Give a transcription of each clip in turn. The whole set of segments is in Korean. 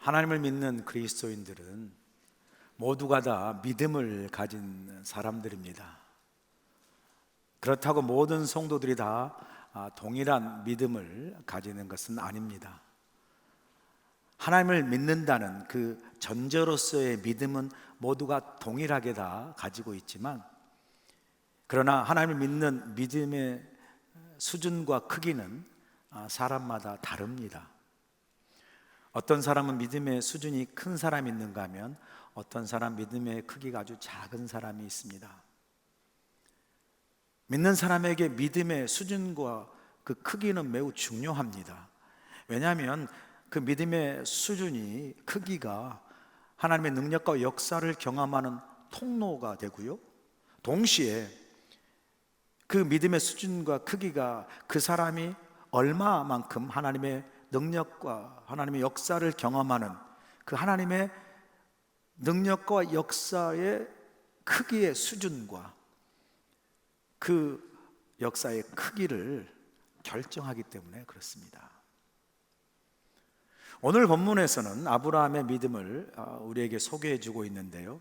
하나님을 믿는 그리스도인들은 모두가 다 믿음을 가진 사람들입니다. 그렇다고 모든 성도들이 다 동일한 믿음을 가지는 것은 아닙니다. 하나님을 믿는다는 그 전제로서의 믿음은 모두가 동일하게 다 가지고 있지만, 그러나 하나님을 믿는 믿음의 수준과 크기는 사람마다 다릅니다. 어떤 사람은 믿음의 수준이 큰 사람이 있는가 하면 어떤 사람 믿음의 크기가 아주 작은 사람이 있습니다. 믿는 사람에게 믿음의 수준과 그 크기는 매우 중요합니다. 왜냐하면 그 믿음의 수준이, 크기가 하나님의 능력과 역사를 경험하는 통로가 되고요, 동시에 그 믿음의 수준과 크기가 그 사람이 얼마만큼 하나님의 능력과 하나님의 역사를 경험하는 그 하나님의 능력과 역사의 크기의 수준과 그 역사의 크기를 결정하기 때문에 그렇습니다. 오늘 본문에서는 아브라함의 믿음을 우리에게 소개해 주고 있는데요,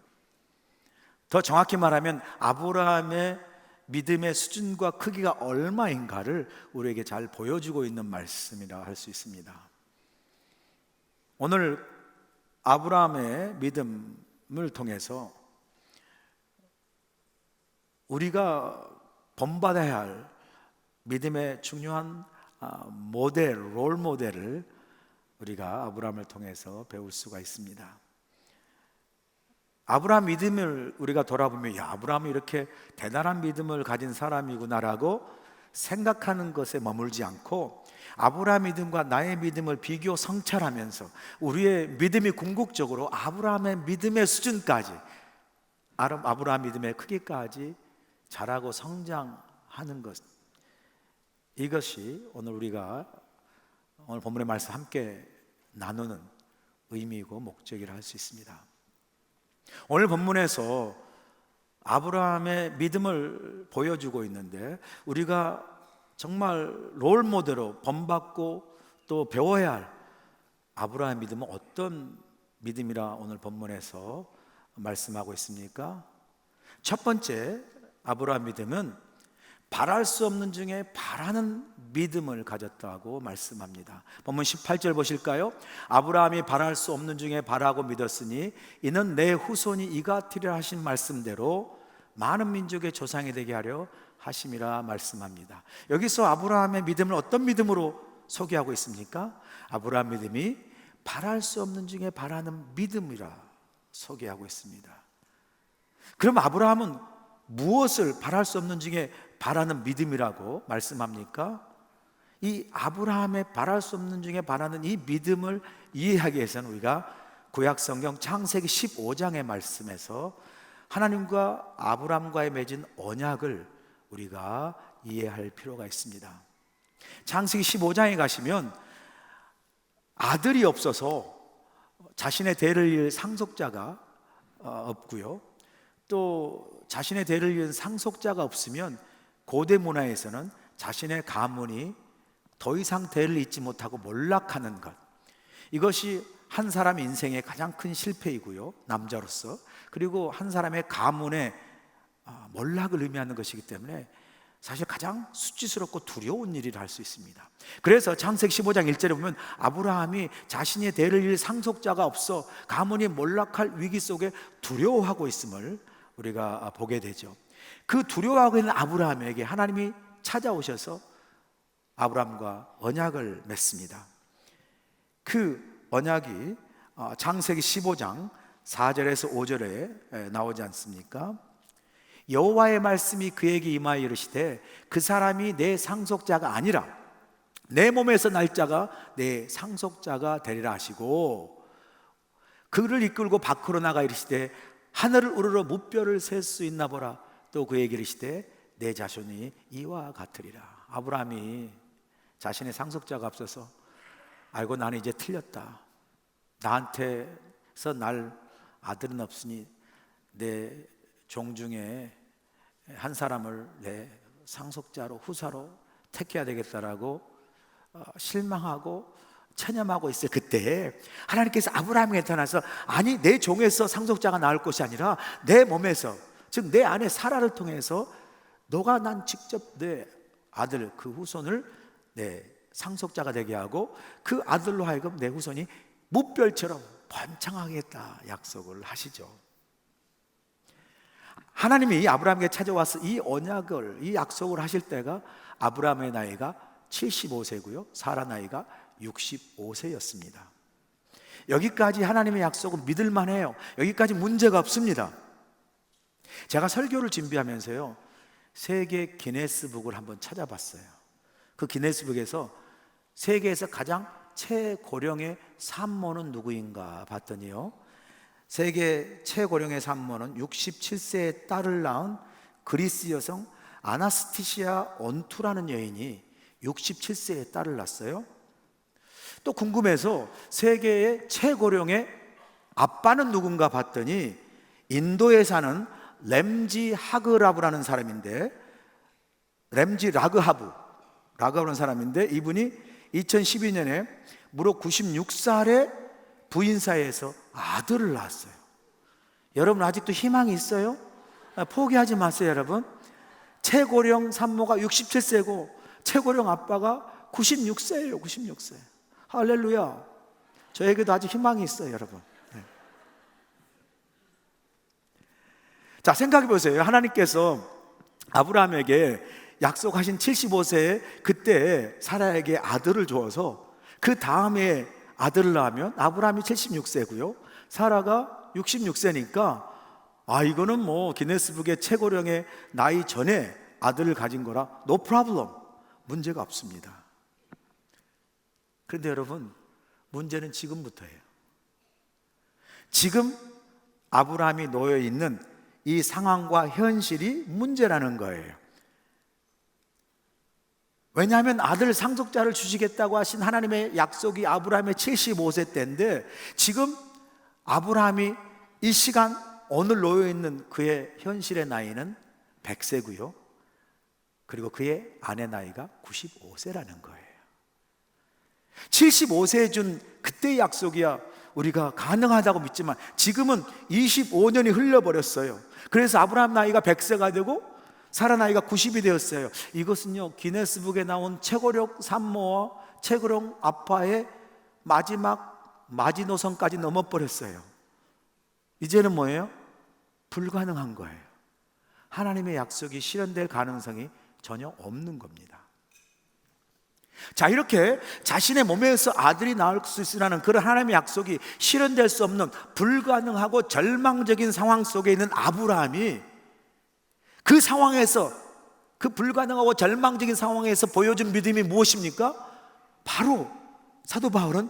더 정확히 말하면 아브라함의 믿음의 수준과 크기가 얼마인가를 우리에게 잘 보여주고 있는 말씀이라 할 수 있습니다. 오늘 아브라함의 믿음을 통해서 우리가 본받아야 할 믿음의 중요한 롤 모델을 우리가 아브라함을 통해서 배울 수가 있습니다. 아브라함 믿음을 우리가 돌아보면, 아브라함이 이렇게 대단한 믿음을 가진 사람이구나라고 생각하는 것에 머물지 않고, 아브라함 믿음과 나의 믿음을 비교 성찰하면서 우리의 믿음이 궁극적으로 아브라함의 믿음의 수준까지, 아브라함 믿음의 크기까지 자라고 성장하는 것, 이것이 오늘 우리가 오늘 본문의 말씀 함께 나누는 의미이고 목적이라 할 수 있습니다. 오늘 본문에서 아브라함의 믿음을 보여주고 있는데, 우리가 정말 롤 모델로 본받고 또 배워야 할 아브라함의 믿음은 어떤 믿음이라 오늘 본문에서 말씀하고 있습니까? 첫 번째, 아브라함 믿음은 바랄 수 없는 중에 바라는 믿음을 가졌다고 말씀합니다. 본문 18절 보실까요? 아브라함이 바랄 수 없는 중에 바라고 믿었으니 이는 내 후손이 이같으리라 하신 말씀대로 많은 민족의 조상이 되게 하려 하심이라 말씀합니다. 여기서 아브라함의 믿음을 어떤 믿음으로 소개하고 있습니까? 아브라함 믿음이 바랄 수 없는 중에 바라는 믿음이라 소개하고 있습니다. 그럼 아브라함은 무엇을 바랄 수 없는 중에 바라는 믿음이라고 말씀합니까? 이 아브라함의 바랄 수 없는 중에 바라는 이 믿음을 이해하기 위해서는 우리가 구약성경 창세기 15장의 말씀에서 하나님과 아브라함과의 맺은 언약을 우리가 이해할 필요가 있습니다. 창세기 15장에 가시면 아들이 없어서 자신의 대를 이을 상속자가 없고요, 또 자신의 대를 이은 상속자가 없으면 고대 문화에서는 자신의 가문이 더 이상 대를 잇지 못하고 몰락하는 것, 이것이 한 사람의 인생의 가장 큰 실패이고요, 남자로서, 그리고 한 사람의 가문의 몰락을 의미하는 것이기 때문에 사실 가장 수치스럽고 두려운 일이라 할 수 있습니다. 그래서 창세기 15장 1절에 보면 아브라함이 자신의 대를 이을 상속자가 없어 가문이 몰락할 위기 속에 두려워하고 있음을 우리가 보게 되죠. 그 두려워하고 있는 아브라함에게 하나님이 찾아오셔서 아브라함과 언약을 맺습니다. 그 언약이 창세기 15장 4절에서 5절에 나오지 않습니까? 여호와의 말씀이 그에게 임하여 이르시되 그 사람이 내 상속자가 아니라 내 몸에서 날 자가 내 상속자가 되리라 하시고, 그를 이끌고 밖으로 나가 이르시되 하늘을 우러러 무뼈를 셀 수 있나 보라. 또 그에게 이르시되 내 자손이 이와 같으리라. 아브라함이 자신의 상속자가 없어서 알고 나는 이제 틀렸다, 나한테서 날 아들은 없으니 내 종 중에 한 사람을 내 상속자로, 후사로 택해야 되겠다라고 실망하고 체념하고 있을 그때 하나님께서 아브라함에게 나타나서 아니 내 종에서 상속자가 나올 것이 아니라 내 몸에서, 즉 내 아내 사라를 통해서 너가 난 직접 내 아들 그 후손을 내 상속자가 되게 하고 그 아들로 하여금 내 후손이 무별처럼 번창하겠다 약속을 하시죠. 하나님이 아브라함에게 찾아와서 이 언약을, 이 약속을 하실 때가 아브라함의 나이가 75세고요 사라 나이가 65세였습니다 여기까지 하나님의 약속은 믿을만해요. 여기까지 문제가 없습니다. 제가 설교를 준비하면서요 세계 기네스북을 한번 찾아봤어요. 그 기네스북에서 세계에서 가장 최고령의 산모는 누구인가 봤더니요 세계 최고령의 산모는 67세의 딸을 낳은 그리스 여성 아나스티시아 온투라는 여인이 67세의 딸을 낳았어요. 또 궁금해서 세계의 최고령의 아빠는 누군가 봤더니 인도에 사는 램지 하그라브라는 사람인데, 램지 라그하브라는 사람인데 이분이 2012년에 무려 96살의 부인 사이에서 아들을 낳았어요. 여러분 아직도 희망이 있어요? 포기하지 마세요 여러분. 최고령 산모가 67세고 최고령 아빠가 96세예요 96세. 할렐루야. 저에게도 아직 희망이 있어요 여러분. 네. 자 생각해 보세요. 하나님께서 아브라함에게 약속하신 75세에 그때 사라에게 아들을 주어서 그 다음에 아들을 낳으면 아브라함이 76세고요 사라가 66세니까 이거는 뭐 기네스북의 최고령의 나이 전에 아들을 가진 거라 no problem, 문제가 없습니다. 그런데 여러분 문제는 지금부터예요. 지금 아브라함이 놓여 있는 이 상황과 현실이 문제라는 거예요. 왜냐하면 아들 상속자를 주시겠다고 하신 하나님의 약속이 아브라함의 75세 때인데 지금 아브라함이 이 시간 오늘 놓여있는 그의 현실의 나이는 100세고요 그리고 그의 아내 나이가 95세라는 거예요. 75세에 준 그때의 약속이야 우리가 가능하다고 믿지만 지금은 25년이 흘러버렸어요. 그래서 아브라함 나이가 100세가 되고 사라 나이가 90이 되었어요. 이것은요 기네스북에 나온 최고령 산모와 최고령 아빠의 마지막 마지노선까지 넘어버렸어요. 이제는 뭐예요? 불가능한 거예요. 하나님의 약속이 실현될 가능성이 전혀 없는 겁니다. 자 이렇게 자신의 몸에서 아들이 나올 수 있으라는 그런 하나님의 약속이 실현될 수 없는 불가능하고 절망적인 상황 속에 있는 아브라함이 그 상황에서, 그 불가능하고 절망적인 상황에서 보여준 믿음이 무엇입니까? 바로 사도 바울은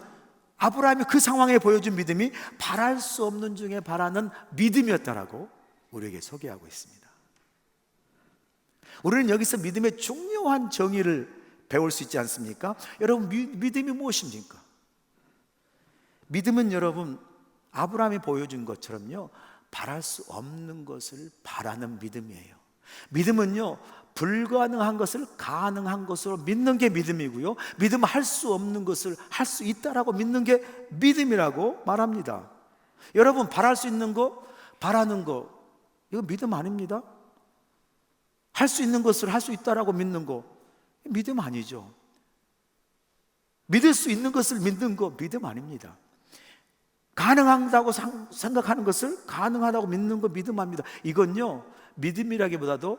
아브라함이 그 상황에 보여준 믿음이 바랄 수 없는 중에 바라는 믿음이었다라고 우리에게 소개하고 있습니다. 우리는 여기서 믿음의 중요한 정의를 배울 수 있지 않습니까? 여러분 믿음이 무엇입니까? 믿음은 여러분 아브라함이 보여준 것처럼요 바랄 수 없는 것을 바라는 믿음이에요. 믿음은요 불가능한 것을 가능한 것으로 믿는 게 믿음이고요 믿음은 할 수 없는 것을 할 수 있다라고 믿는 게 믿음이라고 말합니다. 여러분 바랄 수 있는 거, 바라는 거 이거 믿음 아닙니다. 할 수 있는 것을 할 수 있다라고 믿는 거 믿음 아니죠. 믿을 수 있는 것을 믿는 거 믿음 아닙니다. 가능하다고 생각하는 것을 가능하다고 믿는 거 믿음 아닙니다. 이건요 믿음이라기보다도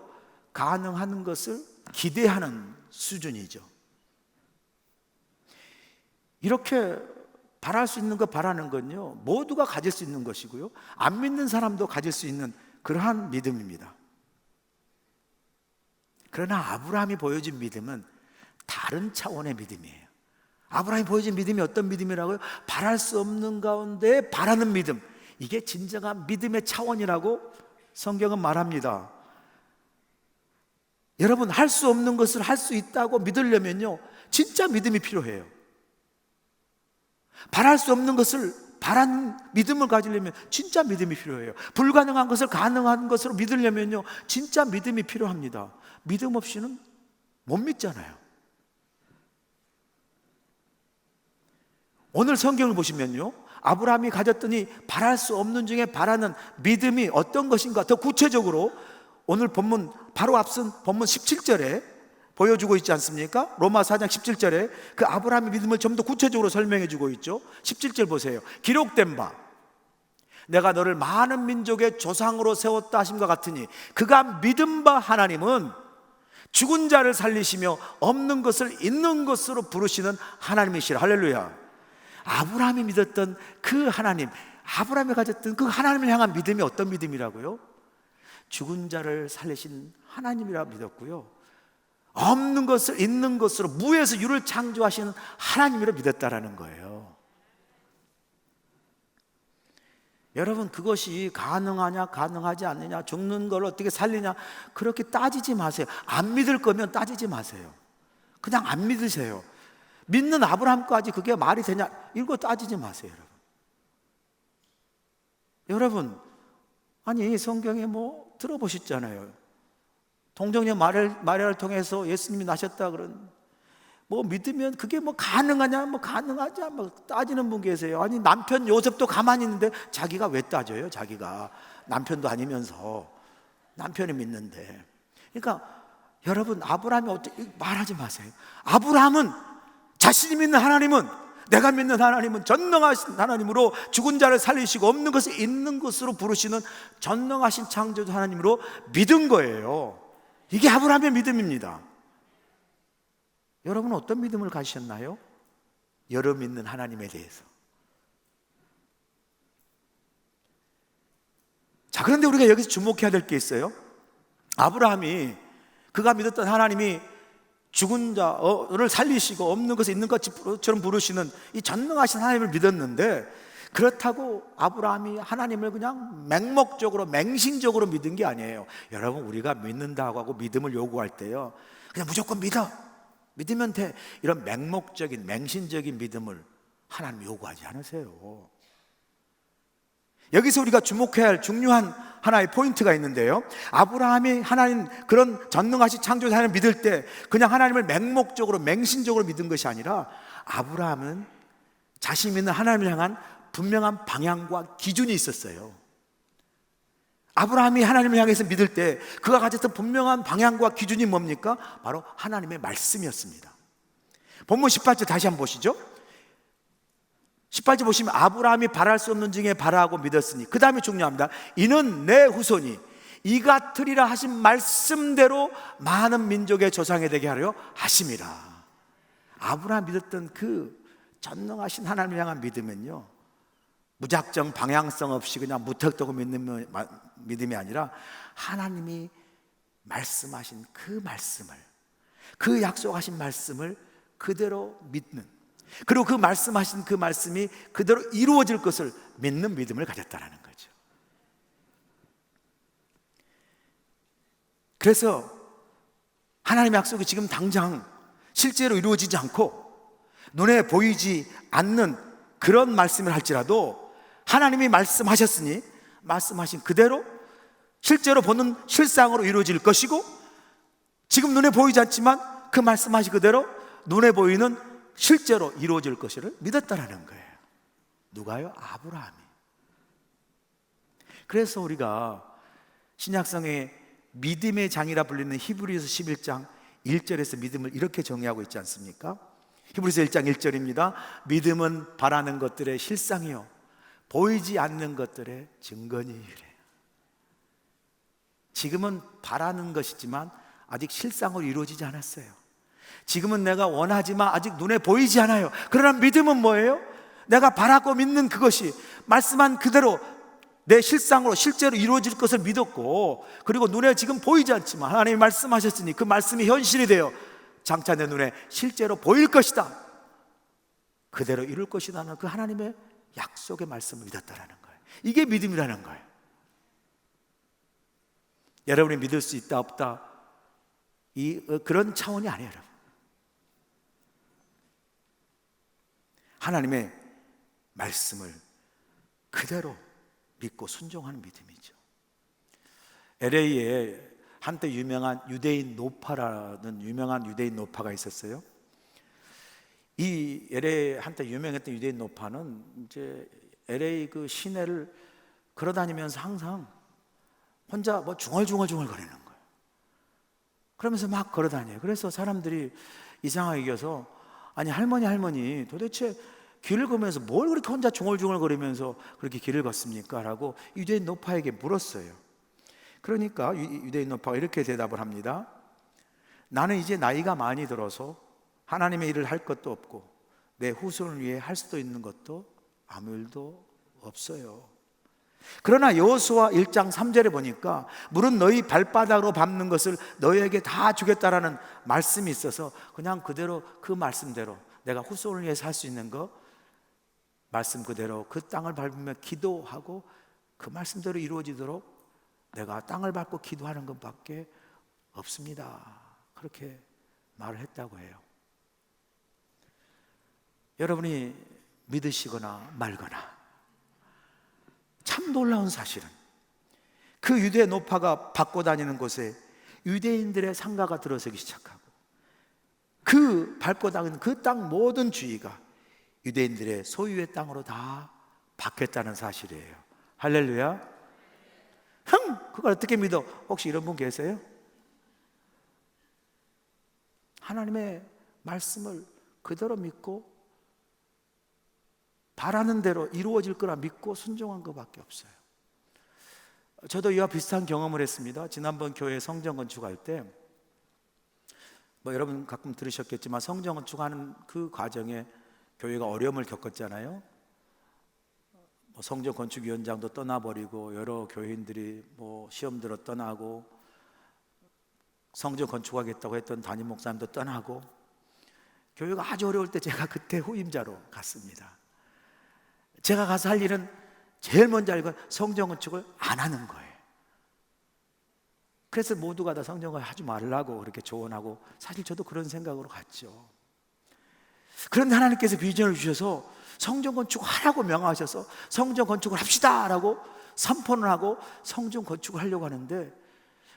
가능한 것을 기대하는 수준이죠. 이렇게 바랄 수 있는 거 바라는 건요 모두가 가질 수 있는 것이고요 안 믿는 사람도 가질 수 있는 그러한 믿음입니다. 그러나 아브라함이 보여준 믿음은 다른 차원의 믿음이에요. 아브라함이 보여준 믿음이 어떤 믿음이라고요? 바랄 수 없는 가운데 바라는 믿음. 이게 진정한 믿음의 차원이라고 성경은 말합니다. 여러분 할 수 없는 것을 할 수 있다고 믿으려면요 진짜 믿음이 필요해요. 바랄 수 없는 것을 바라는 믿음을 가지려면 진짜 믿음이 필요해요. 불가능한 것을 가능한 것으로 믿으려면요 진짜 믿음이 필요합니다. 믿음 없이는 못 믿잖아요. 오늘 성경을 보시면요, 아브라함이 가졌더니 바랄 수 없는 중에 바라는 믿음이 어떤 것인가 더 구체적으로 오늘 본문 바로 앞선 본문 17절에 보여주고 있지 않습니까? 로마 4장 17절에 그 아브라함의 믿음을 좀 더 구체적으로 설명해 주고 있죠. 17절 보세요. 기록된 바 내가 너를 많은 민족의 조상으로 세웠다 하심과 같으니 그가 믿은 바 하나님은 죽은 자를 살리시며 없는 것을 있는 것으로 부르시는 하나님이시라. 할렐루야. 아브라함이 믿었던 그 하나님, 아브라함이 가졌던 그 하나님을 향한 믿음이 어떤 믿음이라고요? 죽은 자를 살리신 하나님이라 믿었고요, 없는 것을 있는 것으로, 무에서 유를 창조하시는 하나님이라 믿었다라는 거예요. 여러분, 그것이 가능하냐 가능하지 않느냐, 죽는 걸 어떻게 살리냐 그렇게 따지지 마세요. 안 믿을 거면 따지지 마세요. 그냥 안 믿으세요. 믿는 아브라함까지 그게 말이 되냐 이거 따지지 마세요. 여러분, 아니 성경에 뭐 들어보셨잖아요. 동정녀 마리아를 통해서 예수님이 나셨다 그런, 뭐 믿으면 그게 뭐 가능하냐 뭐 가능하지 뭐 따지는 분 계세요. 아니 남편 요셉도 가만히 있는데 자기가 왜 따져요? 자기가 남편도 아니면서 남편이 믿는데. 그러니까 여러분, 아브라함이 어떻게 말하지 마세요. 아브라함은 자신이 믿는 하나님은, 내가 믿는 하나님은 전능하신 하나님으로 죽은 자를 살리시고 없는 것을 있는 것으로 부르시는 전능하신 창조주 하나님으로 믿은 거예요. 이게 아브라함의 믿음입니다. 여러분은 어떤 믿음을 가지셨나요? 여러 믿는 하나님에 대해서. 자, 그런데 우리가 여기서 주목해야 될 게 있어요. 아브라함이 그가 믿었던 하나님이 죽은 자를 살리시고 없는 것을 있는 것처럼 부르시는 이 전능하신 하나님을 믿었는데, 그렇다고 아브라함이 하나님을 그냥 맹목적으로 맹신적으로 믿은 게 아니에요. 여러분, 우리가 믿는다고 하고 믿음을 요구할 때요, 그냥 무조건 믿으면 돼, 이런 맹목적인 맹신적인 믿음을 하나님 요구하지 않으세요. 여기서 우리가 주목해야 할 중요한 하나의 포인트가 있는데요, 아브라함이 하나님, 그런 전능하신 창조자 하나님을 믿을 때 그냥 하나님을 맹목적으로 맹신적으로 믿은 것이 아니라, 아브라함은 자신이 믿는 하나님을 향한 분명한 방향과 기준이 있었어요. 아브라함이 하나님을 향해서 믿을 때 그가 가졌던 분명한 방향과 기준이 뭡니까? 바로 하나님의 말씀이었습니다. 본문 18절 다시 한번 보시죠. 18절 보시면 아브라함이 바랄 수 없는 중에 바라고 믿었으니, 그 다음에 중요합니다. 이는 내 후손이 이 같으리라 하신 말씀대로 많은 민족의 조상이 되게 하려 하심이라. 아브라함 믿었던 그 전능하신 하나님을 향한 믿음은요, 무작정 방향성 없이 그냥 무턱대고 믿는 믿음이 아니라, 하나님이 말씀하신 그 말씀을, 그 약속하신 말씀을 그대로 믿는, 그리고 그 말씀하신 그 말씀이 그대로 이루어질 것을 믿는 믿음을 가졌다는 거죠. 그래서 하나님의 약속이 지금 당장 실제로 이루어지지 않고 눈에 보이지 않는 그런 말씀을 할지라도, 하나님이 말씀하셨으니 말씀하신 그대로 실제로 보는 실상으로 이루어질 것이고, 지금 눈에 보이지 않지만 그 말씀하신 그대로 눈에 보이는 실제로 이루어질 것을 믿었다라는 거예요. 누가요? 아브라함이. 그래서 우리가 신약성의 믿음의 장이라 불리는 히브리서 11장 1절에서 믿음을 이렇게 정의하고 있지 않습니까? 히브리서 1장 1절입니다. 믿음은 바라는 것들의 실상이요 보이지 않는 것들의 증거니이래. 지금은 바라는 것이지만 아직 실상으로 이루어지지 않았어요. 지금은 내가 원하지만 아직 눈에 보이지 않아요. 그러나 믿음은 뭐예요? 내가 바라고 믿는 그것이 말씀한 그대로 내 실상으로 실제로 이루어질 것을 믿었고, 그리고 눈에 지금 보이지 않지만 하나님이 말씀하셨으니 그 말씀이 현실이 되어 장차 내 눈에 실제로 보일 것이다, 그대로 이룰 것이라는 그 하나님의 약속의 말씀을 믿었다라는 거예요. 이게 믿음이라는 거예요. 여러분이 믿을 수 있다 없다 그런 차원이 아니에요. 여러분, 하나님의 말씀을 그대로 믿고 순종하는 믿음이죠. LA에 한때 유명한 유대인 노파라는 유명한 유대인 노파가 있었어요. 이 LA 한때 유명했던 유대인 노파는 이제 LA 그 시내를 걸어다니면서 항상 혼자 뭐 중얼중얼 거리는 거예요. 그러면서 막 걸어다녀요. 그래서 사람들이 이상하게 여겨서, 아니 할머니 도대체 길을 걷면서 뭘 그렇게 혼자 중얼중얼 거리면서 그렇게 길을 걷습니까? 라고 유대인 노파에게 물었어요. 그러니까 유대인 노파가 이렇게 대답을 합니다. 나는 이제 나이가 많이 들어서 하나님의 일을 할 것도 없고 내 후손을 위해 할 수도 있는 것도 아무 일도 없어요. 그러나 여호수아 1장 3절에 보니까 물은 너희 발바닥으로 밟는 것을 너희에게 다 주겠다라는 말씀이 있어서 그냥 그대로 그 말씀대로 내가 후손을 위해서 할 수 있는 거 말씀 그대로 그 땅을 밟으며 기도하고 그 말씀대로 이루어지도록 내가 땅을 밟고 기도하는 것밖에 없습니다. 그렇게 말을 했다고 해요. 여러분이 믿으시거나 말거나 참 놀라운 사실은 그 유대 노파가 받고 다니는 곳에 유대인들의 상가가 들어서기 시작하고 그 밟고 다니는 그 땅 모든 주위가 유대인들의 소유의 땅으로 다 바뀌었다는 사실이에요. 할렐루야. 그걸 어떻게 믿어? 혹시 이런 분 계세요? 하나님의 말씀을 그대로 믿고 바라는 대로 이루어질 거라 믿고 순종한 것밖에 없어요. 저도 이와 비슷한 경험을 했습니다. 지난번 교회 성전 건축할 때 여러분 가끔 들으셨겠지만 성전 건축하는 그 과정에 교회가 어려움을 겪었잖아요. 성전 건축위원장도 떠나버리고 여러 교인들이 시험 들어 떠나고 성전 건축하겠다고 했던 담임 목사님도 떠나고 교회가 아주 어려울 때 제가 그때 후임자로 갔습니다. 제가 가서 할 일은 제일 먼저 알고 성전 건축을 안 하는 거예요. 그래서 모두가 다 성전 건축 하지 말라고 그렇게 조언하고 사실 저도 그런 생각으로 갔죠. 그런데 하나님께서 비전을 주셔서 성전 건축하라고 명하셔서 성전 건축을 합시다 라고 선포를 하고 성전 건축을 하려고 하는데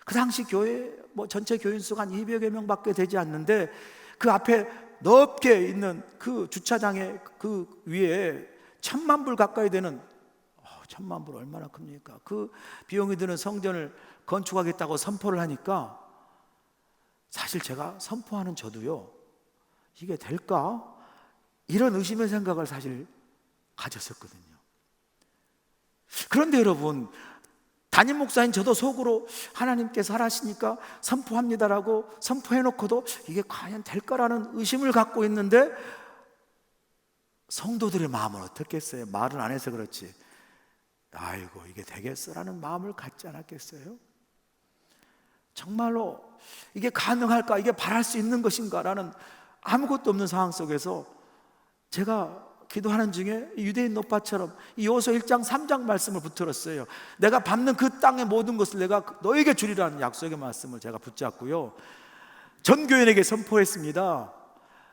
그 당시 교회 전체 교인 수가 한 200여 명밖에 되지 않는데 그 앞에 넓게 있는 그 주차장의 그 위에 1,000,000불 가까이 되는 1,000,000불 얼마나 큽니까? 그 비용이 드는 성전을 건축하겠다고 선포를 하니까 사실 제가 선포하는 저도요 이게 될까? 이런 의심의 생각을 사실 가졌었거든요. 그런데 여러분 담임 목사인 저도 속으로 하나님께서 하라시니까 선포합니다라고 선포해놓고도 이게 과연 될까라는 의심을 갖고 있는데 성도들의 마음은 어떻겠어요? 말은 안 해서 그렇지 아이고 이게 되겠어라는 마음을 갖지 않았겠어요? 정말로 이게 가능할까? 이게 바랄 수 있는 것인가? 라는 아무것도 없는 상황 속에서 제가 기도하는 중에 유대인 노파처럼 이 여호수아 1장 3장 말씀을 붙들었어요. 내가 밟는 그 땅의 모든 것을 내가 너에게 주리라는 약속의 말씀을 제가 붙잡고요 전 교인에게 선포했습니다.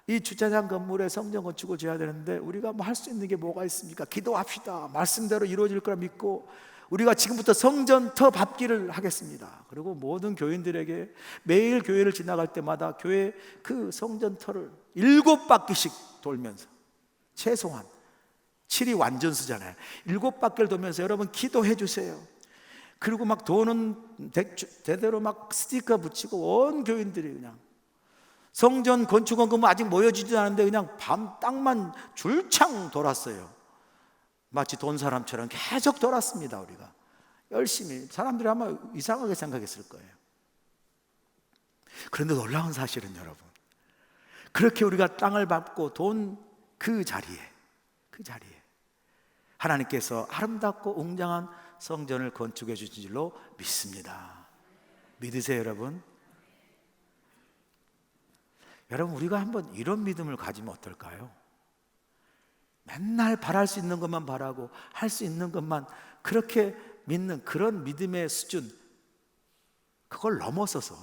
이 주차장 건물에 성전 건축을 지어야 되는데 우리가 할 수 있는 게 뭐가 있습니까? 기도합시다. 말씀대로 이루어질 거라 믿고 우리가 지금부터 성전터 밟기를 하겠습니다. 그리고 모든 교인들에게 매일 교회를 지나갈 때마다 교회 그 성전터를 7바퀴씩 돌면서 최소한 7이 완전수잖아요. 7바퀴를 돌면서 여러분 기도해 주세요. 그리고 막 도는 대대로 막 스티커 붙이고 온 교인들이 그냥 성전 건축원금 아직 모여지지도 않은데 그냥 밤 땅만 줄창 돌았어요. 마치 돈 사람처럼 계속 돌았습니다. 우리가 열심히. 사람들이 아마 이상하게 생각했을 거예요. 그런데 놀라운 사실은 여러분 그렇게 우리가 땅을 밟고 돈 그 자리에 하나님께서 아름답고 웅장한 성전을 건축해 주신 줄로 믿습니다. 믿으세요 여러분? 여러분 우리가 한번 이런 믿음을 가지면 어떨까요? 맨날 바랄 수 있는 것만 바라고 할 수 있는 것만 그렇게 믿는 그런 믿음의 수준 그걸 넘어서서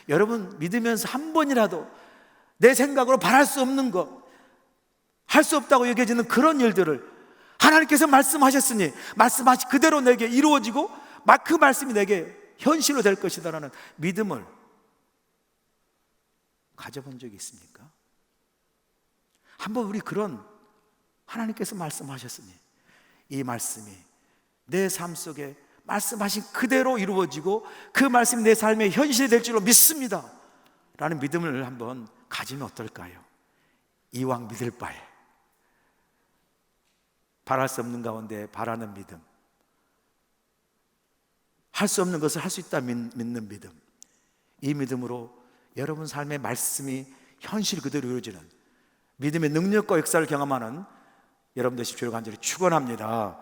여러분 믿으면서 한 번이라도 내 생각으로 바랄 수 없는 것 할 수 없다고 여겨지는 그런 일들을 하나님께서 말씀하셨으니 말씀하신 그대로 내게 이루어지고 그 말씀이 내게 현실로 될 것이다라는 믿음을 가져본 적이 있습니까? 한번 우리 그런 하나님께서 말씀하셨으니 이 말씀이 내 삶 속에 말씀하신 그대로 이루어지고 그 말씀이 내 삶의 현실이 될 줄로 믿습니다 라는 믿음을 한번 가지면 어떨까요? 이왕 믿을 바에 바랄 수 없는 가운데 바라는 믿음, 할 수 없는 것을 할 수 있다 믿는 믿음, 이 믿음으로 여러분 삶의 말씀이 현실 그대로 이루어지는 믿음의 능력과 역사를 경험하는 여러분 되십시오 간절히 축원합니다.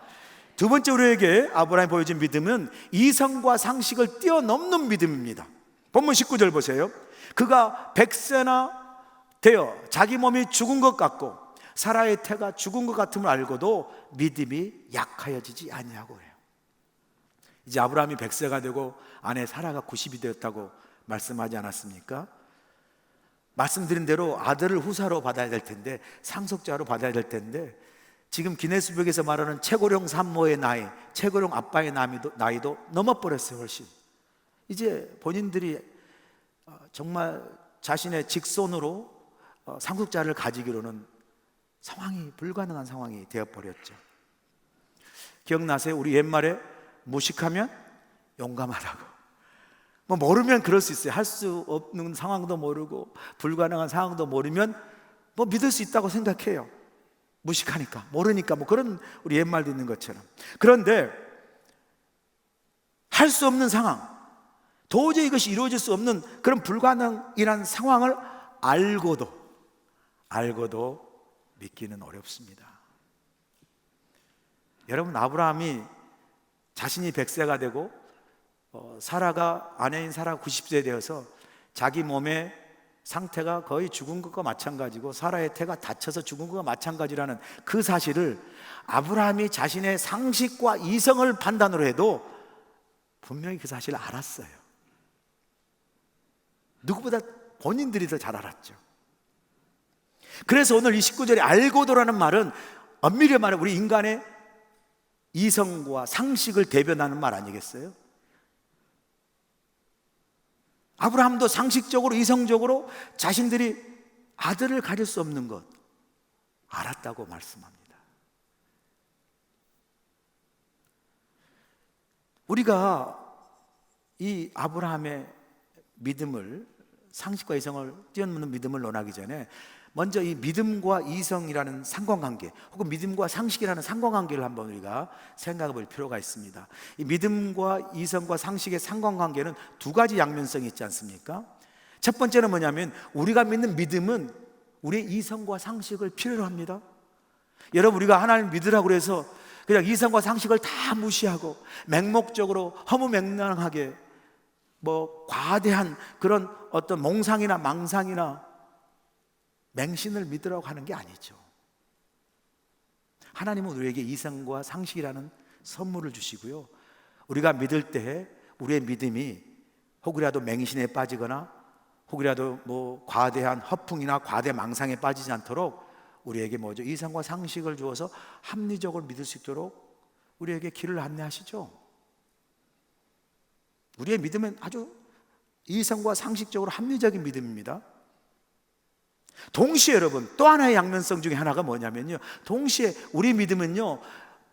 두 번째 우리에게 아브라함이 보여준 믿음은 이성과 상식을 뛰어넘는 믿음입니다. 본문 19절 보세요. 그가 100세나 되어 자기 몸이 죽은 것 같고 사라의 태가 죽은 것 같음을 알고도 믿음이 약하여지지 아니하고 해요. 이제 아브라함이 100세가 되고 아내 사라가 90이 되었다고 말씀하지 않았습니까? 말씀드린 대로 아들을 후사로 받아야 될 텐데, 상속자로 받아야 될 텐데, 지금 기네스북에서 말하는 최고령 산모의 나이, 최고령 아빠의 나이도 넘어버렸어요. 훨씬. 이제 본인들이 정말 자신의 직손으로 상속자를 가지기로는 상황이 불가능한 상황이 되어버렸죠. 기억나세요? 우리 옛말에 무식하면 용감하라고. 뭐 모르면 그럴 수 있어요. 할 수 없는 상황도 모르고 불가능한 상황도 모르면 뭐 믿을 수 있다고 생각해요. 무식하니까, 모르니까, 뭐 그런 우리 옛말도 있는 것처럼. 그런데 할 수 없는 상황, 도저히 이것이 이루어질 수 없는 그런 불가능이라는 상황을 알고도 믿기는 어렵습니다. 여러분, 아브라함이 자신이 100세가 되고 아내인 사라가 90세 되어서 자기 몸의 상태가 거의 죽은 것과 마찬가지고 사라의 태가 다쳐서 죽은 것과 마찬가지라는 그 사실을 아브라함이 자신의 상식과 이성을 판단으로 해도 분명히 그 사실을 알았어요. 누구보다 본인들이 더 잘 알았죠. 그래서 오늘 이 19절에 알고도라는 말은 엄밀히 말해 우리 인간의 이성과 상식을 대변하는 말 아니겠어요? 아브라함도 상식적으로 이성적으로 자신들이 아들을 가질 수 없는 것 알았다고 말씀합니다. 우리가 이 아브라함의 믿음을, 상식과 이성을 뛰어넘는 믿음을 논하기 전에 먼저 이 믿음과 이성이라는 상관관계, 혹은 믿음과 상식이라는 상관관계를 한번 우리가 생각해 볼 필요가 있습니다. 이 믿음과 이성과 상식의 상관관계는 두 가지 양면성이 있지 않습니까? 첫 번째는 뭐냐면 우리가 믿는 믿음은 우리의 이성과 상식을 필요로 합니다. 여러분, 우리가 하나님을 믿으라고 해서 그냥 이성과 상식을 다 무시하고 맹목적으로 허무맹랑하게 뭐 과대한 그런 어떤 몽상이나 망상이나 맹신을 믿으라고 하는 게 아니죠. 하나님은 우리에게 이성과 상식이라는 선물을 주시고요, 우리가 믿을 때 우리의 믿음이 혹이라도 맹신에 빠지거나 혹이라도 뭐 과대한 허풍이나 과대 망상에 빠지지 않도록 우리에게 뭐죠? 이성과 상식을 주어서 합리적으로 믿을 수 있도록 우리에게 길을 안내하시죠. 우리의 믿음은 아주 이성과 상식적으로 합리적인 믿음입니다. 동시에 여러분, 또 하나의 양면성 중에 하나가 뭐냐면요, 동시에 우리 믿음은요,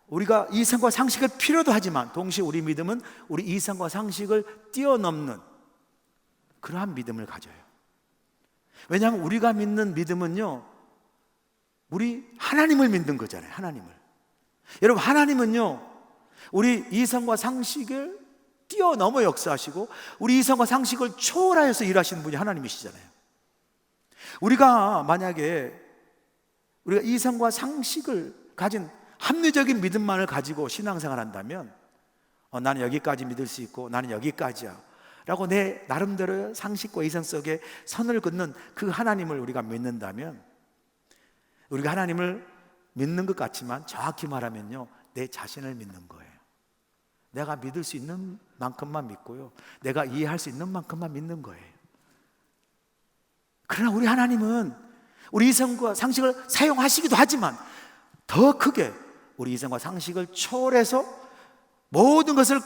우리가 이성과 상식을 필요도 하지만 동시에 우리 믿음은 우리 이성과 상식을 뛰어넘는 그러한 믿음을 가져요. 왜냐하면 우리가 믿는 믿음은요, 우리 하나님을 믿는 거잖아요. 하나님을. 여러분, 하나님은요 우리 이성과 상식을 뛰어넘어 역사하시고 우리 이성과 상식을 초월하여서 일하시는 분이 하나님이시잖아요. 우리가 만약에 우리가 이성과 상식을 가진 합리적인 믿음만을 가지고 신앙생활 한다면 나는 여기까지 믿을 수 있고 나는 여기까지야 라고 내 나름대로 상식과 이성 속에 선을 긋는 그 하나님을 우리가 믿는다면, 우리가 하나님을 믿는 것 같지만 정확히 말하면요, 내 자신을 믿는 거예요. 내가 믿을 수 있는 만큼만 믿고요, 내가 이해할 수 있는 만큼만 믿는 거예요. 그러나 우리 하나님은 우리 이성과 상식을 사용하시기도 하지만 더 크게 우리 이성과 상식을 초월해서 모든 것을,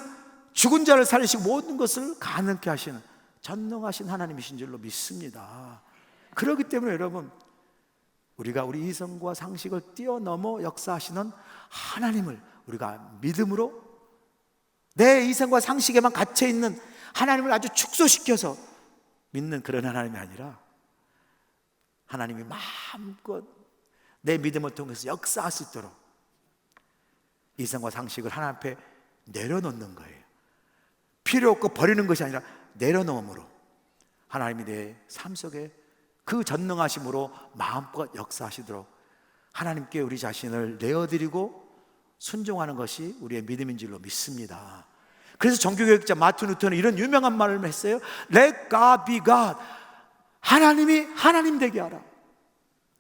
죽은 자를 살리시고 모든 것을 가능케 하시는 전능하신 하나님이신 줄로 믿습니다. 그렇기 때문에 여러분, 우리가 우리 이성과 상식을 뛰어넘어 역사하시는 하나님을 우리가 믿음으로, 내 이성과 상식에만 갇혀있는 하나님을 아주 축소시켜서 믿는 그런 하나님이 아니라, 하나님이 마음껏 내 믿음을 통해서 역사할 수 있도록 이성과 상식을 하나님 앞에 내려놓는 거예요. 필요 없고 버리는 것이 아니라 내려놓음으로 하나님이 내 삶 속에 그 전능하심으로 마음껏 역사하시도록 하나님께 우리 자신을 내어드리고 순종하는 것이 우리의 믿음인 줄로 믿습니다. 그래서 종교개혁자 마틴 루터는 이런 유명한 말을 했어요. Let God be God. 하나님이 하나님 되게 하라.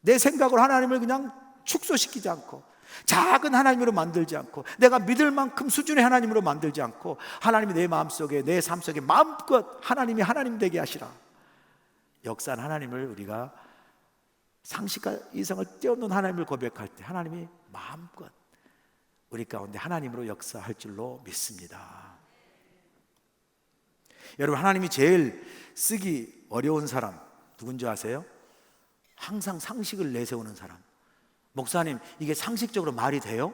내 생각으로 하나님을 그냥 축소시키지 않고, 작은 하나님으로 만들지 않고, 내가 믿을 만큼 수준의 하나님으로 만들지 않고, 하나님이 내 마음속에, 내 삶 속에 마음껏 하나님이 하나님 되게 하시라. 역사한 하나님을 우리가 상식과 이성을 뛰어넘는 하나님을 고백할 때 하나님이 마음껏 우리 가운데 하나님으로 역사할 줄로 믿습니다. 여러분, 하나님이 제일 쓰기 어려운 사람 누군지 아세요? 항상 상식을 내세우는 사람. 목사님, 이게 상식적으로 말이 돼요?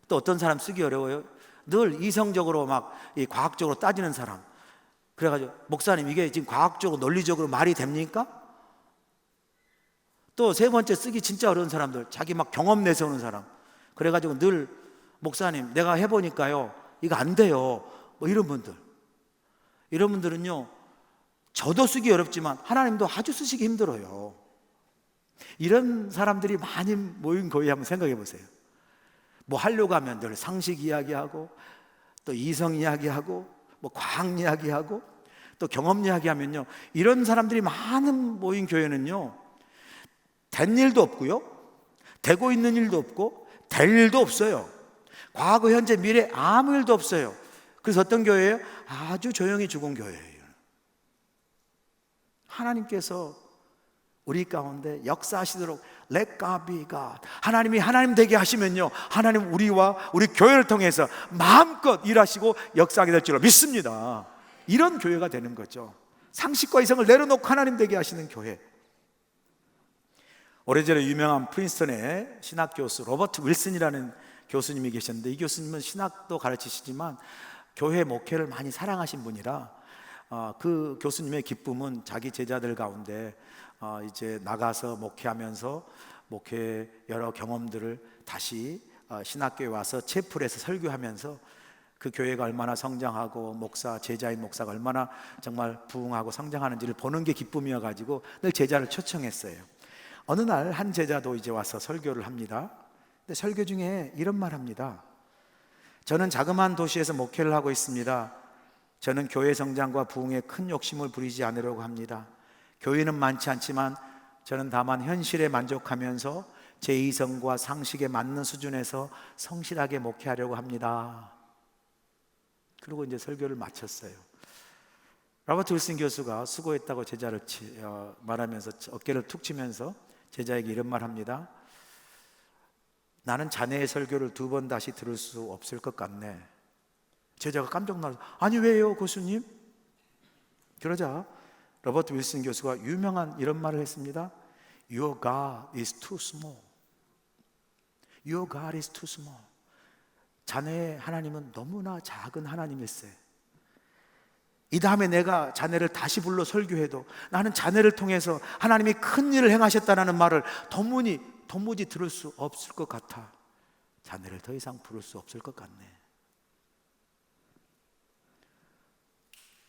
또 어떤 사람 쓰기 어려워요? 늘 이성적으로 막 과학적으로 따지는 사람. 그래가지고 목사님, 이게 지금 과학적으로 논리적으로 말이 됩니까? 또 세 번째, 쓰기 진짜 어려운 사람들, 자기 막 경험 내세우는 사람. 그래가지고 늘 목사님, 내가 해보니까요 이거 안 돼요, 뭐 이런 분들. 이런 분들은요, 저도 쓰기 어렵지만 하나님도 아주 쓰시기 힘들어요. 이런 사람들이 많이 모인 교회 한번 생각해 보세요. 뭐 하려고 하면 늘 상식 이야기하고, 또 이성 이야기하고, 뭐 과학 이야기하고, 또 경험 이야기하면요, 이런 사람들이 많은 모인 교회는요, 된 일도 없고요, 되고 있는 일도 없고, 될 일도 없어요. 과거, 현재, 미래 아무 일도 없어요. 그래서 어떤 교회예요? 아주 조용히 죽은 교회예요. 하나님께서 우리 가운데 역사하시도록 Let God be God. 하나님이 하나님 되게 하시면요, 하나님 우리와 우리 교회를 통해서 마음껏 일하시고 역사하게 될 줄로 믿습니다. 이런 교회가 되는 거죠. 상식과 이성을 내려놓고 하나님 되게 하시는 교회. 오래전에 유명한 프린스턴의 신학 교수 로버트 윌슨이라는 교수님이 계셨는데, 이 교수님은 신학도 가르치시지만 교회 목회를 많이 사랑하신 분이라 그 교수님의 기쁨은 자기 제자들 가운데 이제 나가서 목회하면서 목회 여러 경험들을 다시 신학교에 와서 채플에서 설교하면서 그 교회가 얼마나 성장하고 목사, 제자인 목사가 얼마나 정말 부흥하고 성장하는지를 보는 게 기쁨이어가지고 늘 제자를 초청했어요. 어느 날 한 제자도 이제 와서 설교를 합니다. 근데 설교 중에 이런 말 합니다. 저는 자그마한 도시에서 목회를 하고 있습니다. 저는 교회 성장과 부흥에 큰 욕심을 부리지 않으려고 합니다. 교회는 많지 않지만 저는 다만 현실에 만족하면서 제 이성과 상식에 맞는 수준에서 성실하게 목회하려고 합니다. 그리고 이제 설교를 마쳤어요. 로버트 윌슨 교수가 수고했다고 제자를 말하면서 어깨를 툭 치면서 제자에게 이런 말 합니다. 나는 자네의 설교를 두 번 다시 들을 수 없을 것 같네. 제자가 깜짝 놀라서 아니 왜요 교수님? 그러자 로버트 윌슨 교수가 유명한 이런 말을 했습니다. Your God is too small. Your God is too small. 자네의 하나님은 너무나 작은 하나님일세. 이 다음에 내가 자네를 다시 불러 설교해도 나는 자네를 통해서 하나님이 큰 일을 행하셨다는 말을 도무지 들을 수 없을 것 같아. 자네를 더 이상 부를 수 없을 것 같네.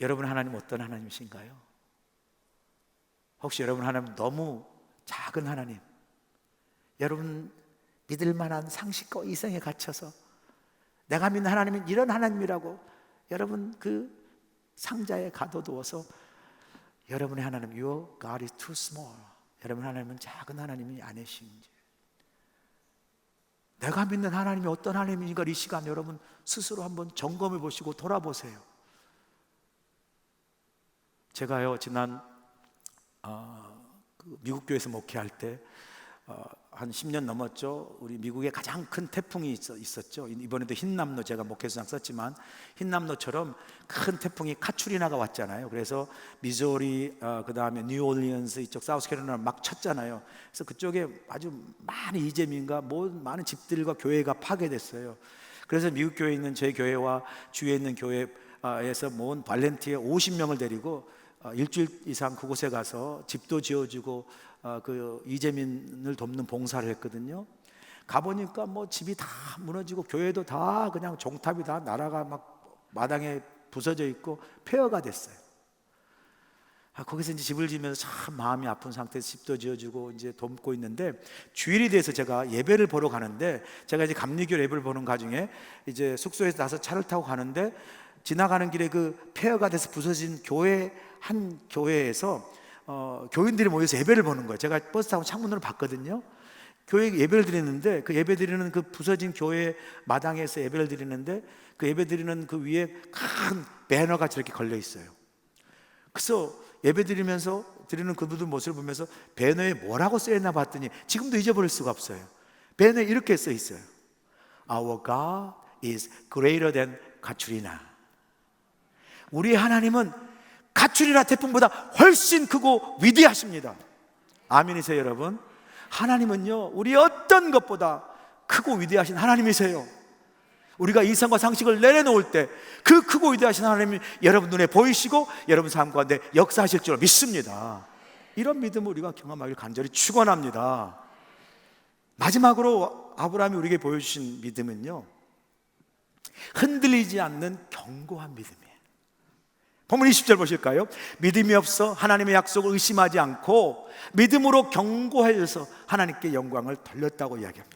여러분 하나님 어떤 하나님이신가요? 혹시 여러분 하나님 너무 작은 하나님, 여러분 믿을 만한 상식과 이성에 갇혀서 내가 믿는 하나님은 이런 하나님이라고 여러분 그 상자에 가둬두어서 여러분의 하나님 Your God is too small. 여러분 하나님은 작은 하나님이 아니신지, 내가 믿는 하나님이 어떤 하나님인가 이 시간 여러분 스스로 한번 점검해 보시고 돌아보세요. 제가요 지난 미국 교회에서 목회할 때 한 10년 넘었죠. 우리 미국에 가장 큰 태풍이 있었죠. 이번에도 흰남노, 제가 목회수상 썼지만 흰남노처럼 큰 태풍이 카트리나가 왔잖아요. 그래서 미조리, 그 다음에 뉴올리언스 이쪽 사우스캐롤라이나 막 쳤잖아요. 그래서 그쪽에 아주 많은 이재민과 많은 집들과 교회가 파괴됐어요. 그래서 미국 교회에 있는 제 교회와 주위에 있는 교회에서 모은 발렌티어 50명을 데리고 일주일 이상 그곳에 가서 집도 지어주고 그 이재민을 돕는 봉사를 했거든요. 가보니까 뭐 집이 다 무너지고 교회도 다 그냥 종탑이 다 나라가 막 마당에 부서져 있고 폐허가 됐어요. 거기서 이제 집을 지으면서 참 마음이 아픈 상태에서 집도 지어주고 이제 돕고 있는데, 주일이 돼서 제가 예배를 보러 가는데, 제가 이제 감리교 예배를 보는 가중에 이제 숙소에서 나서 차를 타고 가는데, 지나가는 길에 그 폐허가 돼서 부서진 한 교회에서 교인들이 모여서 예배를 보는 거예요. 제가 버스 타고 창문으로 봤거든요. 교회 예배를 드리는데, 그 예배 드리는 그 부서진 교회 마당에서 예배를 드리는데, 그 예배 드리는 그 위에 큰 배너가 저렇게 걸려 있어요. 그래서 예배 드리면서 드리는 그분들 모습을 보면서 배너에 뭐라고 써있나 봤더니 지금도 잊어버릴 수가 없어요. 배너에 이렇게 써 있어요. Our God is greater than 가출이나. 우리 하나님은 가출이나 태풍보다 훨씬 크고 위대하십니다. 아멘이세요, 여러분? 하나님은요, 우리 어떤 것보다 크고 위대하신 하나님이세요. 우리가 이성과 상식을 내려놓을 때 그 크고 위대하신 하나님이 여러분 눈에 보이시고 여러분 삶 가운데 역사하실 줄 믿습니다. 이런 믿음을 우리가 경험하길 간절히 축원합니다. 마지막으로 아브라함이 우리에게 보여주신 믿음은요, 흔들리지 않는 견고한 믿음이에요. 본문 20절 보실까요? 믿음이 없어 하나님의 약속을 의심하지 않고 믿음으로 견고해져서 하나님께 영광을 돌렸다고 이야기합니다.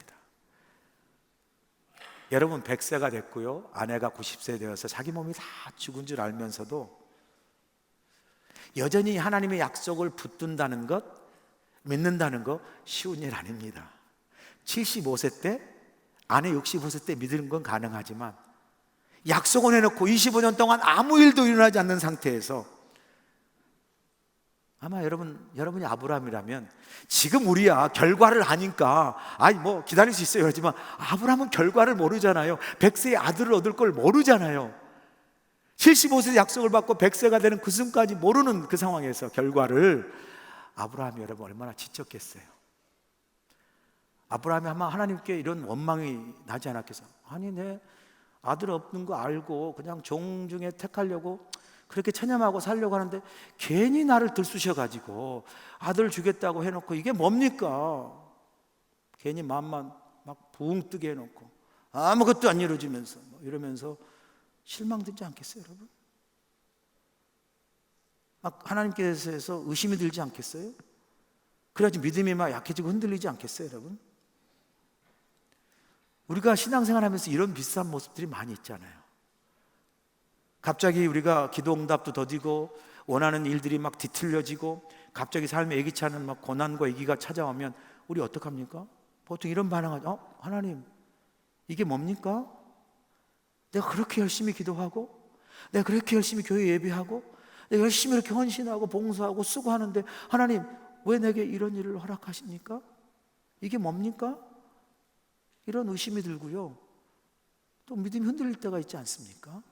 여러분 100세가 됐고요, 아내가 90세 되어서 자기 몸이 다 죽은 줄 알면서도 여전히 하나님의 약속을 붙든다는 것, 믿는다는 것 쉬운 일 아닙니다. 75세 때, 아내 65세 때 믿는 건 가능하지만 약속을 해놓고 25년 동안 아무 일도 일어나지 않는 상태에서, 아마 여러분이 아브라함이라면 지금 우리야 결과를 아니까 뭐 기다릴 수 있어요 그러지만, 아브라함은 결과를 모르잖아요. 100세의 아들을 얻을 걸 모르잖아요. 75세 약속을 받고 100세가 되는 그 순간까지 모르는 그 상황에서 결과를, 아브라함이 여러분 얼마나 지쳤겠어요. 아브라함이 아마 하나님께 이런 원망이 나지 않았겠어요. 아니, 내 아들 없는 거 알고 그냥 종 중에 택하려고 그렇게 체념하고 살려고 하는데 괜히 나를 들쑤셔가지고 아들 주겠다고 해놓고 이게 뭡니까? 괜히 마음만 막 붕 뜨게 해놓고 아무것도 안 이루어지면서 이러면서 실망되지 않겠어요, 여러분? 막 하나님께 대해서 의심이 들지 않겠어요? 그래야지 믿음이 막 약해지고 흔들리지 않겠어요, 여러분? 우리가 신앙생활하면서 이런 비슷한 모습들이 많이 있잖아요. 갑자기 우리가 기도 응답도 더디고 원하는 일들이 막 뒤틀려지고 갑자기 삶에 예기치 않은 막 고난과 위기가 찾아오면 우리 어떡합니까? 보통 이런 반응하죠. 하나님, 이게 뭡니까? 내가 그렇게 열심히 기도하고 내가 그렇게 열심히 교회 예배하고 내가 열심히 이렇게 헌신하고 봉사하고 수고하는데 하나님, 왜 내게 이런 일을 허락하십니까? 이게 뭡니까? 이런 의심이 들고요, 또 믿음이 흔들릴 때가 있지 않습니까?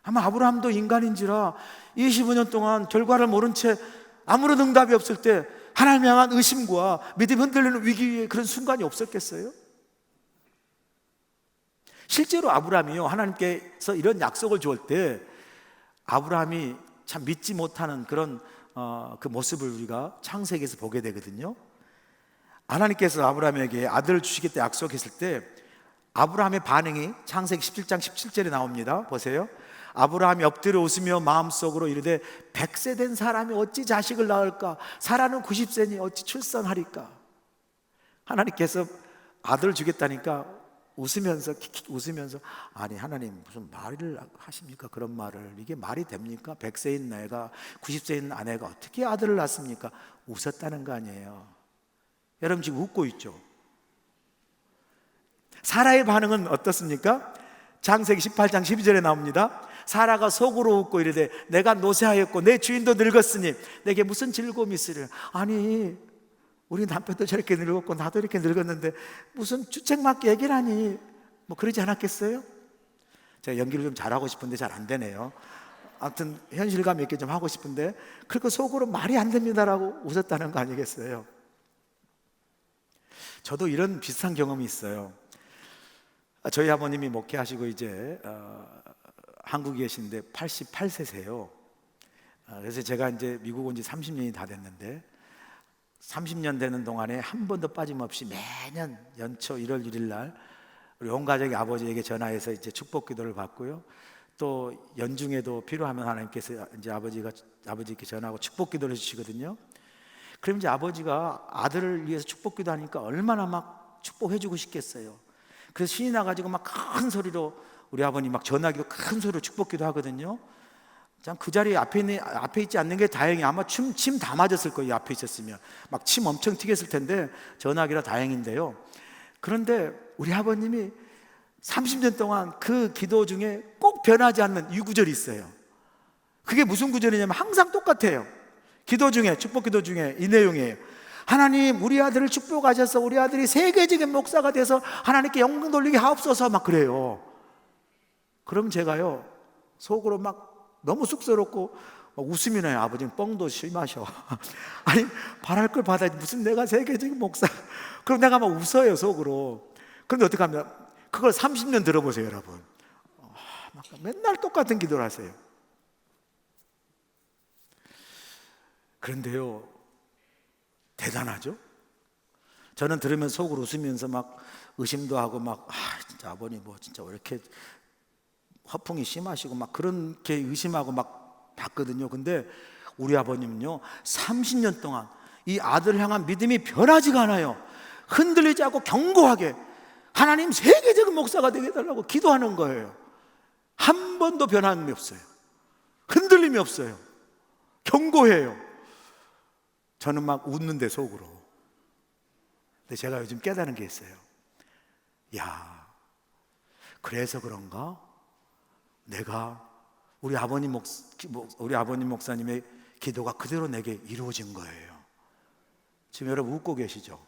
아마 아브라함도 인간인지라 25년 동안 결과를 모른 채 아무런 응답이 없을 때 하나님 향한 의심과 믿음이 흔들리는 위기의 그런 순간이 없었겠어요? 실제로 아브라함이요, 하나님께서 이런 약속을 주을 때 아브라함이 참 믿지 못하는 그런 그 모습을 우리가 창세기에서 보게 되거든요. 하나님께서 아브라함에게 아들을 주시겠다 약속했을 때 아브라함의 반응이 창세기 17장 17절에 나옵니다. 보세요. 아브라함이 엎드려 웃으며 마음속으로 이르되 100세 된 사람이 어찌 자식을 낳을까? 사라는 90세니 어찌 출산하리까? 하나님께서 아들을 주겠다니까 웃으면서 킥킥 웃으면서, 아니 하나님 무슨 말을 하십니까? 그런 말을, 이게 말이 됩니까? 100세인 내가 90세인 아내가 어떻게 아들을 낳습니까? 웃었다는 거 아니에요. 여러분 지금 웃고 있죠? 사라의 반응은 어떻습니까? 창세기 18장 12절에 나옵니다. 사라가 속으로 웃고 이르되 내가 노쇠하였고 내 주인도 늙었으니 내게 무슨 즐거움이 있으리라. 아니, 우리 남편도 저렇게 늙었고 나도 이렇게 늙었는데 무슨 주책맞게 얘기를 하니 뭐 그러지 않았겠어요? 제가 연기를 좀 잘하고 싶은데 잘 안 되네요. 아무튼 현실감 있게 좀 하고 싶은데 그렇게 속으로 말이 안 됩니다라고 웃었다는 거 아니겠어요? 저도 이런 비슷한 경험이 있어요. 저희 아버님이 목회하시고 이제 한국에 계신데 88세세요. 그래서 제가 이제 미국 온 지 30년이 다 됐는데 30년 되는 동안에 한 번도 빠짐없이 매년 연초 1월 1일 날 우리 온 가족이 아버지에게 전화해서 이제 축복 기도를 받고요. 또 연중에도 필요하면 하나님께서 이제 아버지께 전화하고 축복 기도를 해주시거든요. 그럼 이제 아버지가 아들을 위해서 축복 기도하니까 얼마나 막 축복해주고 싶겠어요. 그래서 신이 나가지고 막 큰 소리로 우리 아버님 막 전화기도 큰 소리로 축복 기도하거든요. 참 그 자리에 앞에 있지 않는 게 다행히 아마 침 다 맞았을 거예요. 앞에 있었으면 막 침 엄청 튀겼을 텐데 전화기라 다행인데요. 그런데 우리 아버님이 30년 동안 그 기도 중에 꼭 변하지 않는 이 구절이 있어요. 그게 무슨 구절이냐면 항상 똑같아요. 기도 중에, 축복 기도 중에 이 내용이에요. 하나님, 우리 아들을 축복하셔서 우리 아들이 세계적인 목사가 돼서 하나님께 영광 돌리게 하옵소서, 막 그래요. 그럼 제가요 속으로 막 너무 쑥스럽고 막 웃음이 나요. 아버지는 뻥도 심하셔. 아니, 바랄 걸 받아야지 무슨 내가 세계적인 목사. 그럼 내가 막 웃어요 속으로. 그런데 어떻게 하면 그걸 30년 들어보세요 여러분. 맨날 똑같은 기도를 하세요. 그런데요 대단하죠? 저는 들으면서 속으로 웃으면서 막 의심도 하고 막 진짜 아버님 뭐 진짜 왜 이렇게 허풍이 심하시고 막 그렇게 의심하고 막 봤거든요. 근데 우리 아버님은요 30년 동안 이 아들을 향한 믿음이 변하지가 않아요. 흔들리지 않고 견고하게 하나님 세계적인 목사가 되게 해달라고 기도하는 거예요. 한 번도 변함이 없어요. 흔들림이 없어요. 견고해요. 저는 막 웃는데 속으로. 근데 제가 요즘 깨달은 게 있어요. 야, 그래서 그런가? 내가 우리 아버님 목사님의 기도가 그대로 내게 이루어진 거예요. 지금 여러분 웃고 계시죠?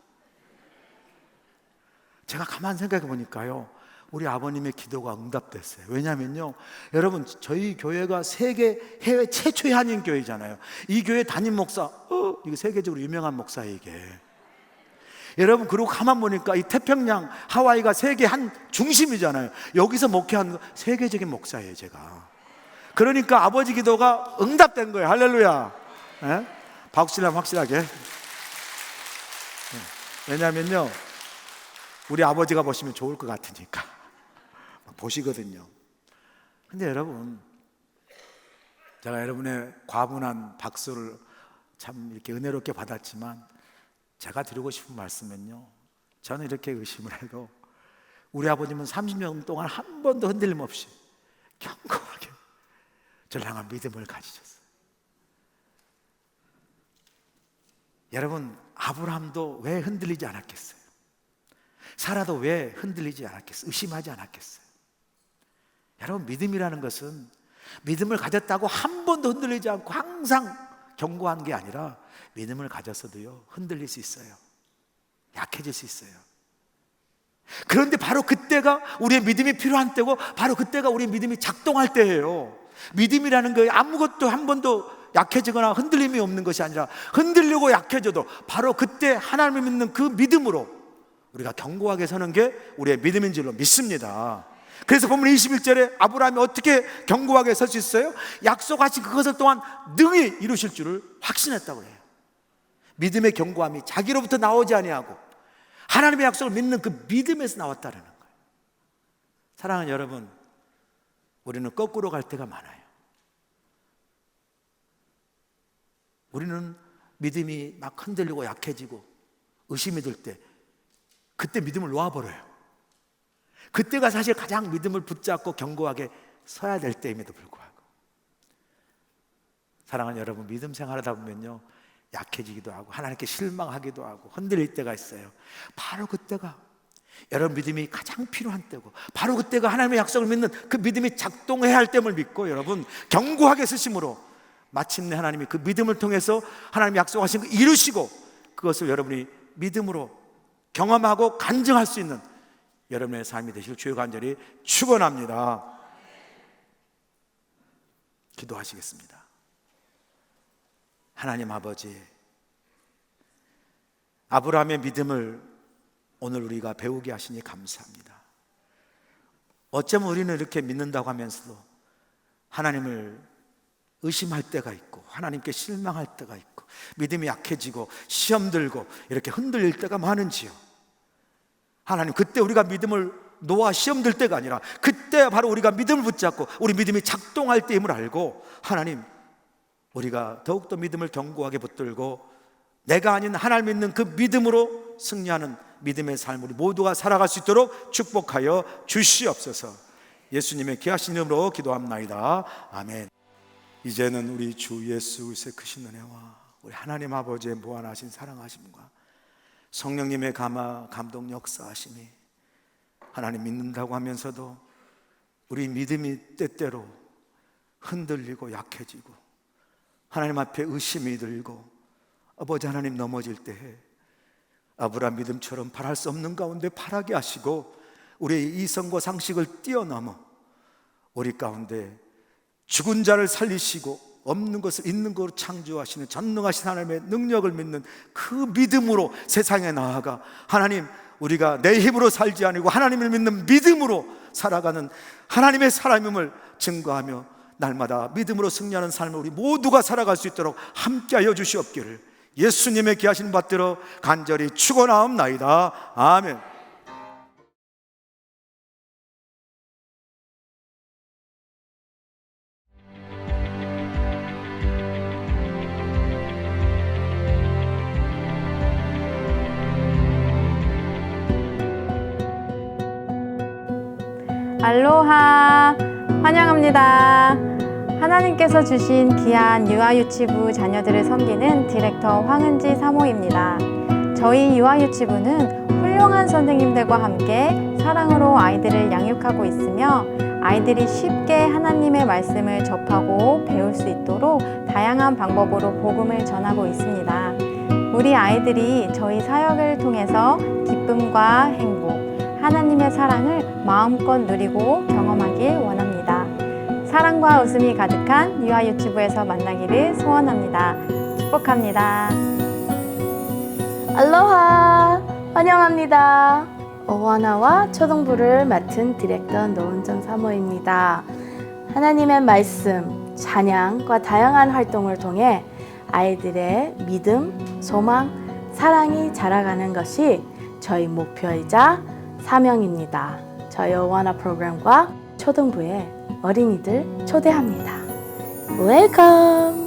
제가 가만 생각해 보니까요 우리 아버님의 기도가 응답됐어요. 왜냐면요 여러분 저희 교회가 세계 해외 최초의 한인 교회잖아요. 이 교회 담임 목사 이거 세계적으로 유명한 목사예요 이게. 여러분 그리고 가만 보니까 이 태평양 하와이가 세계 한 중심이잖아요. 여기서 목회한 세계적인 목사예요 제가. 그러니까 아버지 기도가 응답된 거예요. 할렐루야. 네? 박수치려면 확실하게. 네. 왜냐면요 우리 아버지가 보시면 좋을 것 같으니까 보시거든요. 근데 여러분 제가 여러분의 과분한 박수를 참 이렇게 은혜롭게 받았지만 제가 드리고 싶은 말씀은요 저는 이렇게 의심을 해도 우리 아버님은 30년 동안 한 번도 흔들림 없이 견고하게 저를 향한 믿음을 가지셨어요. 여러분 아브라함도 왜 흔들리지 않았겠어요? 사라도 왜 흔들리지 않았겠어요? 의심하지 않았겠어요? 여러분 믿음이라는 것은 믿음을 가졌다고 한 번도 흔들리지 않고 항상 견고한 게 아니라 믿음을 가졌어도요 흔들릴 수 있어요. 약해질 수 있어요. 그런데 바로 그때가 우리의 믿음이 필요한 때고 바로 그때가 우리의 믿음이 작동할 때예요. 믿음이라는 게 아무것도 한 번도 약해지거나 흔들림이 없는 것이 아니라 흔들리고 약해져도 바로 그때 하나님을 믿는 그 믿음으로 우리가 견고하게 서는 게 우리의 믿음인 줄로 믿습니다. 그래서 본문 21절에 아브라함이 어떻게 견고하게 설 수 있어요? 약속하신 그것을 또한 능히 이루실 줄을 확신했다고 해요. 믿음의 견고함이 자기로부터 나오지 아니하고 하나님의 약속을 믿는 그 믿음에서 나왔다는 거예요. 사랑하는 여러분, 우리는 거꾸로 갈 때가 많아요. 우리는 믿음이 막 흔들리고 약해지고 의심이 들 때 그때 믿음을 놓아버려요. 그때가 사실 가장 믿음을 붙잡고 견고하게 서야 될 때임에도 불구하고 사랑하는 여러분, 믿음 생활하다 보면요 약해지기도 하고 하나님께 실망하기도 하고 흔들릴 때가 있어요. 바로 그때가 여러분 믿음이 가장 필요한 때고 바로 그때가 하나님의 약속을 믿는 그 믿음이 작동해야 할 때임을 믿고 여러분 견고하게 쓰심으로 마침내 하나님이 그 믿음을 통해서 하나님이 약속하신 거 이루시고 그것을 여러분이 믿음으로 경험하고 간증할 수 있는 여러분의 삶이 되시길 주여 간절히 축원합니다. 기도하시겠습니다. 하나님 아버지, 아브라함의 믿음을 오늘 우리가 배우게 하시니 감사합니다. 어쩌면 우리는 이렇게 믿는다고 하면서도 하나님을 의심할 때가 있고 하나님께 실망할 때가 있고 믿음이 약해지고 시험 들고 이렇게 흔들릴 때가 많은지요. 하나님, 그때 우리가 믿음을 놓아 시험 들 때가 아니라 그때 바로 우리가 믿음을 붙잡고 우리 믿음이 작동할 때임을 알고, 하나님, 우리가 더욱더 믿음을 견고하게 붙들고 내가 아닌 하나님 믿는 그 믿음으로 승리하는 믿음의 삶 우리 모두가 살아갈 수 있도록 축복하여 주시옵소서. 예수님의 귀하신 이름으로 기도합나이다. 아멘. 이제는 우리 주 예수 그리스도의 크신 은혜와 우리 하나님 아버지의 무한하신 사랑하심과 성령님의 감동 역사하심이, 하나님 믿는다고 하면서도 우리 믿음이 때때로 흔들리고 약해지고 하나님 앞에 의심이 들고 아버지 하나님 넘어질 때에 아브라함 믿음처럼 바랄 수 없는 가운데 바라게 하시고 우리의 이성과 상식을 뛰어넘어 우리 가운데 죽은 자를 살리시고 없는 것을 있는 것으로 창조하시는 전능하신 하나님의 능력을 믿는 그 믿음으로 세상에 나아가 하나님, 우리가 내 힘으로 살지 아니고 하나님을 믿는 믿음으로 살아가는 하나님의 사람임을 증거하며 날마다 믿음으로 승리하는 삶을 우리 모두가 살아갈 수 있도록 함께하여 주시옵기를 예수님의 귀하신 받들어 간절히 축원하옵나이다. 아멘. 알로하, 환영합니다. 하나님께서 주신 귀한 유아유치부 자녀들을 섬기는 디렉터 황은지 사모입니다. 저희 유아유치부는 훌륭한 선생님들과 함께 사랑으로 아이들을 양육하고 있으며 아이들이 쉽게 하나님의 말씀을 접하고 배울 수 있도록 다양한 방법으로 복음을 전하고 있습니다. 우리 아이들이 저희 사역을 통해서 기쁨과 행복, 하나님의 사랑을 마음껏 누리고 경험하길 원합니다. 사랑과 웃음이 가득한 유아유치부에서 만나기를 소원합니다. 축복합니다. 알로하, 환영합니다. 어원화와 초등부를 맡은 디렉터 노은정 사모입니다. 하나님의 말씀, 찬양과 다양한 활동을 통해 아이들의 믿음, 소망, 사랑이 자라가는 것이 저희 목표이자 사명입니다. 저희 어원화 프로그램과 초등부에 어린이들 초대합니다. 웰컴!